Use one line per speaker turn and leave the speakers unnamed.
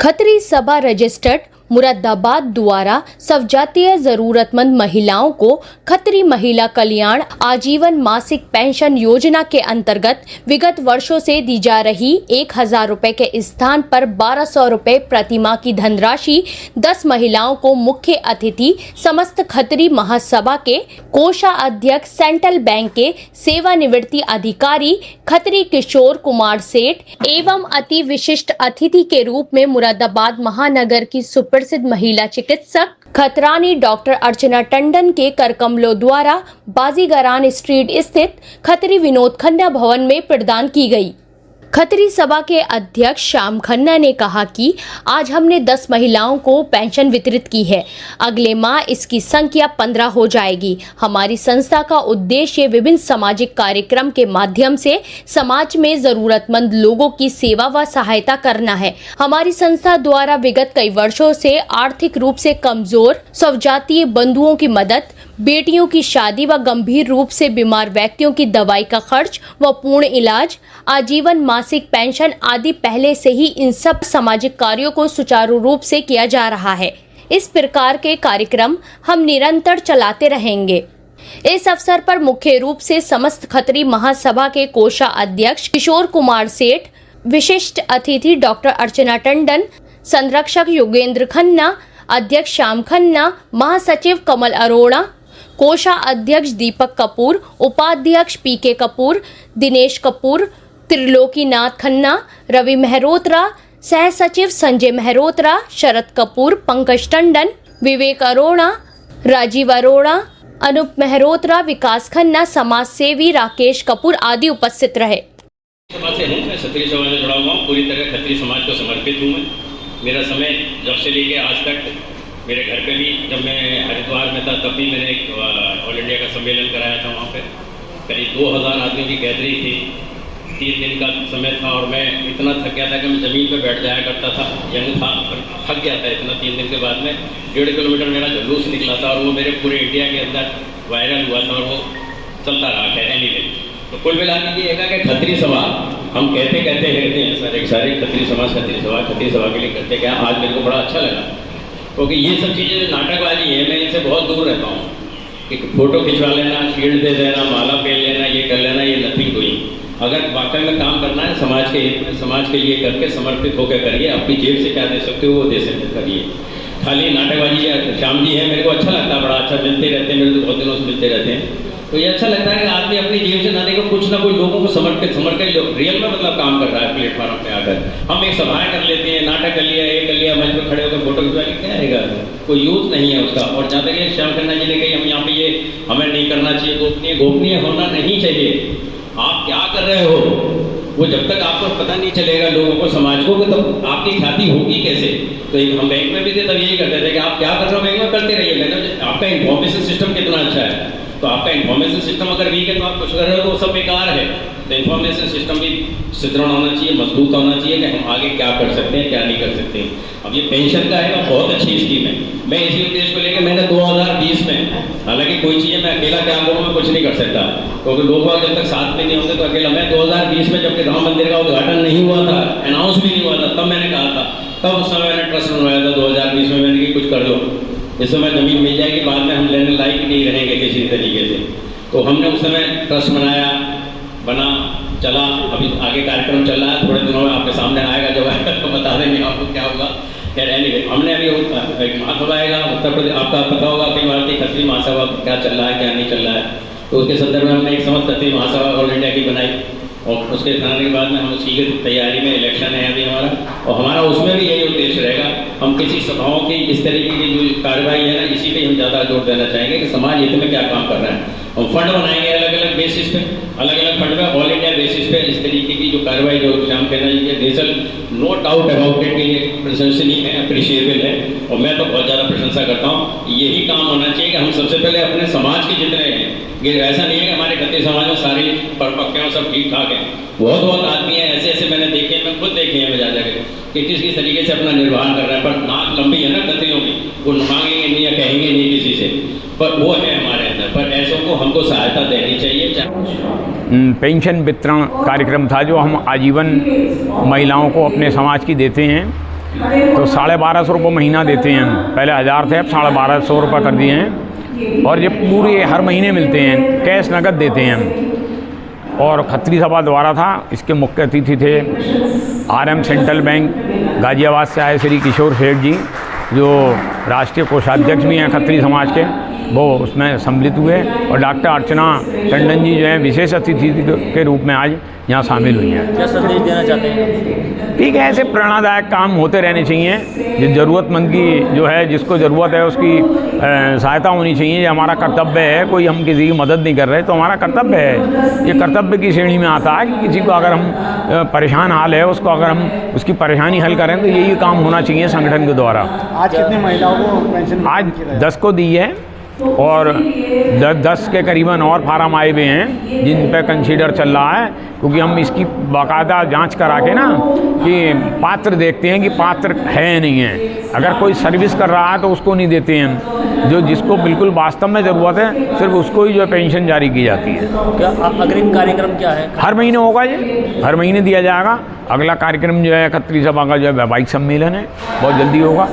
खत्री सभा रजिस्टर्ड मुरादाबाद द्वारा स्वजातीय जरूरतमंद महिलाओं को खत्री महिला कल्याण आजीवन मासिक पेंशन योजना के अंतर्गत विगत वर्षों से दी जा रही 1000 रुपए के स्थान पर 1200 रुपए प्रतिमाह की धनराशि 10 महिलाओं को मुख्य अतिथि समस्त खत्री महासभा के कोषाध्यक्ष सेंट्रल बैंक के सेवानिवृत्ति अधिकारी खत्री किशोर कुमार सेठ एवं अति विशिष्ट अतिथि के रूप में मुरादाबाद महानगर की प्रसिद्ध महिला चिकित्सक खतरानी डॉक्टर अर्चना टंडन के करकमलों द्वारा बाजीगरान स्ट्रीट स्थित खत्री विनोद खन्ना भवन में प्रदान की गई। खत्री सभा के अध्यक्ष श्याम खन्ना ने कहा कि आज हमने 10 महिलाओं को पेंशन वितरित की है। अगले माह इसकी संख्या 15 हो जाएगी। हमारी संस्था का उद्देश्य विभिन्न सामाजिक कार्यक्रम के माध्यम से समाज में जरूरतमंद लोगों की सेवा व सहायता करना है। हमारी संस्था द्वारा विगत कई वर्षों से आर्थिक रूप से कमजोर स्वजातीय बंधुओं की मदद, बेटियों की शादी व गंभीर रूप से बीमार व्यक्तियों की दवाई का खर्च व पूर्ण इलाज, आजीवन मासिक पेंशन आदि पहले से ही इन सब सामाजिक कार्यों को सुचारू रूप से किया जा रहा है। इस प्रकार के कार्यक्रम हम निरंतर चलाते रहेंगे। इस अवसर पर मुख्य रूप से समस्त खत्री महासभा के कोषाध्यक्ष किशोर कुमार सेठ, विशिष्ट अतिथि डॉक्टर अर्चना टंडन, संरक्षक योगेंद्र खन्ना, अध्यक्ष श्याम खन्ना, महासचिव कमल अरोड़ा, कोषाध्यक्ष दीपक कपूर, उपाध्यक्ष पीके कपूर, दिनेश कपूर, त्रिलोकीनाथ खन्ना, रवि मेहरोत्रा, सह सचिव संजय मेहरोत्रा, शरद कपूर, पंकज टंडन, विवेक अरोड़ा, राजीव अरोड़ा, अनूप मेहरोत्रा, विकास खन्ना, समाज सेवी राकेश कपूर आदि उपस्थित रहे।
समाज से हूँ, मैं खत्री समाज से जुड़ा हुआ हूँ, पूरी तरह खत्री समाज को समर्पित हूँ। मेरा समय जब से लेके आज तक मेरे घर पे भी, जब मैं हरिद्वार में था तब भी मैंने एक ऑल इंडिया का सम्मेलन कराया था। वहाँ पे करीब 2000 आदमियों की गैदरिंग थी। 3 दिन का समय था और मैं इतना थक गया था कि मैं ज़मीन पे बैठ जाया करता था। यंग था पर थक गया था इतना। 3 दिन के बाद में 1.5 किलोमीटर मेरा जुलूस निकला था और वो मेरे पूरे इंडिया के अंदर वायरल हुआ था और वो चलता रहा है। एनीवे, तो कुल मिला के ये है कि खत्री सभा हम कहते हैं सारे खत्री सभा के लिए करते क्या। आज मेरे को बड़ा अच्छा लगा क्योंकि ये सब चीज़ें जो नाटकबाजी है, मैं इनसे बहुत दूर रहता हूँ। कि फ़ोटो खिंचवा लेना, शील्ड दे देना, माला पहन लेना, ये कर लेना, ये नथिंग डूइंग। अगर वाकई में काम करना है समाज के लिए करके समर्पित होकर करिए। अपनी जेब से क्या दे सकते हो वो दे सकते करिए। खाली नाटकबाजी श्याम जी है, मेरे को अच्छा लगता है, बड़ा अच्छा मिलते रहते हैं, मेरे तो बहुत दिनों से मिलते रहते हैं। तो ये अच्छा लगता है कि आदमी अपनी जेब से ना देकर कुछ ना कुछ लोगों को समर्पित रियल में मतलब काम कर रहा है। प्लेटफॉर्म पे आकर हम एक सभाएं कर लेते हैं, नाटक कर लिया, ये कर लिया, मंच पर खड़े होकर फोटो खिंचवा के क्या रहेगा, कोई यूज नहीं है उसका। और जहाँ तक ये श्याम खन्ना जी ने कही हम यहाँ पे ये हमें नहीं करना चाहिए, गोपनीय होना नहीं चाहिए। आप क्या कर रहे हो वो जब तक आपको पता नहीं चलेगा लोगों को, समाज को, तो आपकी ख्याति होगी कैसे। तो हम बैंक में भी थे तब यही करते थे कि आप क्या कर रहे हो बैंक में करते रहिए, लेकिन आपका इन्फॉर्मेशन सिस्टम कितना अच्छा है। तो आपका इन्फॉर्मेशन सिस्टम अगर वीक है तो आप कुछ कर रहे हो तो वो सब बेकार है। तो इन्फॉर्मेशन सिस्टम भी सुदृढ़ होना चाहिए, मजबूत होना चाहिए कि हम आगे क्या कर सकते हैं, क्या नहीं कर सकते। अब ये पेंशन का है और बहुत अच्छी स्कीम है। मैं इसी उद्देश्य को लेकर मैंने 2020 में, हालांकि कोई चीज़ें मैं अकेला क्या करूँ, मैं कुछ नहीं कर सकता क्योंकि लोग जब तक साथ में नहीं होते तो अकेला। मैं 2020 में जबकि राम मंदिर का उद्घाटन नहीं हुआ था, अनाउंस भी नहीं हुआ था, तब मैंने कहा था, तब उस समय मैंने ट्रस्ट बनवाया था 2020 में। मैंने कि कुछ कर दो, इस समय ज़मीन मिल जाएगी, बाद में हम लेने लायक नहीं रहेंगे किसी तरीके से। तो हमने उस समय ट्रस्ट बनाया, बना, चला। अभी आगे कार्यक्रम चल रहा है, थोड़े दिनों में आपके सामने आएगा, जब आएगा तो बता देंगे आपको क्या होगा। खैर एनीवे, हमने अभी एक महासभा आएगा उत्तर प्रदेश, आपका पता होगा अखिल भारतीय खत्री महासभा क्या चल रहा है क्या नहीं चल रहा है। तो उसके संदर्भ में हमने एक समस्त खत्री महासभा ऑल इंडिया की बनाई और उसके बनाने के बाद में हम उसकी तैयारी में, इलेक्शन है अभी हमारा, और हमारा उसमें भी यही उद्देश्य रहेगा। हम किसी सभाओं की इस तरीके की जो कार्रवाई है ना, इसी पे हम ज़्यादा जोर देना चाहेंगे कि समाज हित में क्या काम कर रहा है। हम फंड बनाएंगे अलग अलग बेसिस पे, अलग अलग फंड पे, ऑल इंडिया बेसिस पे इस तरीके की जो कार्रवाई जो श्याम खन्ना जी के nature, no doubt about it, ये प्रशंसनीय है, अप्रिशिएबल है और मैं तो बहुत ज़्यादा प्रशंसा करता हूँ। यही काम होना चाहिए कि हम सबसे पहले अपने समाज के जितने हैं, ये ऐसा नहीं है कि हमारे खत्री समाज में सारे परिपक्व हैं, सब ठीक ठाक हैं। बहुत आदमी है ऐसे मैंने देखे, मैं खुद देखे हैं जा जाकर कि किस तरीके से अपना निर्वाह कर रहा है। पर नाक लंबी है ना खत्रियों की, वो मांगेंगे नहीं या कहेंगे नहीं किसी से, पर वो है हमारे अंदर। पर ऐसों को हमको सहायता देनी चाहिए।
पेंशन वितरण कार्यक्रम था जो हम आजीवन महिलाओं को अपने समाज की देते हैं। तो 1250 रुपये महीना देते हैं हम। पहले 1000 थे, अब 1250 रुपये कर दिए हैं। और ये पूरे हर महीने मिलते हैं, कैश नकद देते हैं हम। और खत्री सभा द्वारा था, इसके मुख्य अतिथि थे RM सेंट्रल बैंक गाजियाबाद से आए श्री किशोर सेठ जी, जो राष्ट्रीय कोषाध्यक्ष भी हैं खत्री समाज के, वो उसमें सम्मिलित हुए। और डॉक्टर अर्चना टंडन जी जो है विशेष अतिथि के रूप में आज यहाँ शामिल हुई हैं।
क्या संदेश देना चाहते हैं?
ठीक है, ऐसे प्रेरणादायक काम होते रहने चाहिए। जिस ज़रूरतमंद की जो है, जिसको ज़रूरत है उसकी सहायता होनी चाहिए। ये हमारा कर्तव्य है। कोई हम किसी की मदद नहीं कर रहे तो हमारा कर्तव्य है, ये कर्तव्य की श्रेणी में आता है कि किसी को अगर हम परेशान हाल है, उसको अगर हम उसकी परेशानी हल करें तो यही काम होना चाहिए संगठन के द्वारा।
आज कितनी महिलाओं को पेंशन?
आज 10 को दी है और 10 के करीबन और फार्म आए हुए हैं जिन पे कंसीडर चल रहा है, क्योंकि हम इसकी बाकायदा जांच करा के ना कि पात्र देखते हैं कि पात्र है या नहीं है। अगर कोई सर्विस कर रहा है तो उसको नहीं देते हैं हम। जो जिसको बिल्कुल वास्तव में ज़रूरत है सिर्फ उसको ही जो है पेंशन जारी की जाती है।
क्या अग्रिम कार्यक्रम क्या है?
हर महीने होगा, ये हर महीने दिया जाएगा। अगला कार्यक्रम जो है खत्री सभा का जो है वैवाहिक सम्मेलन है, बहुत जल्दी होगा।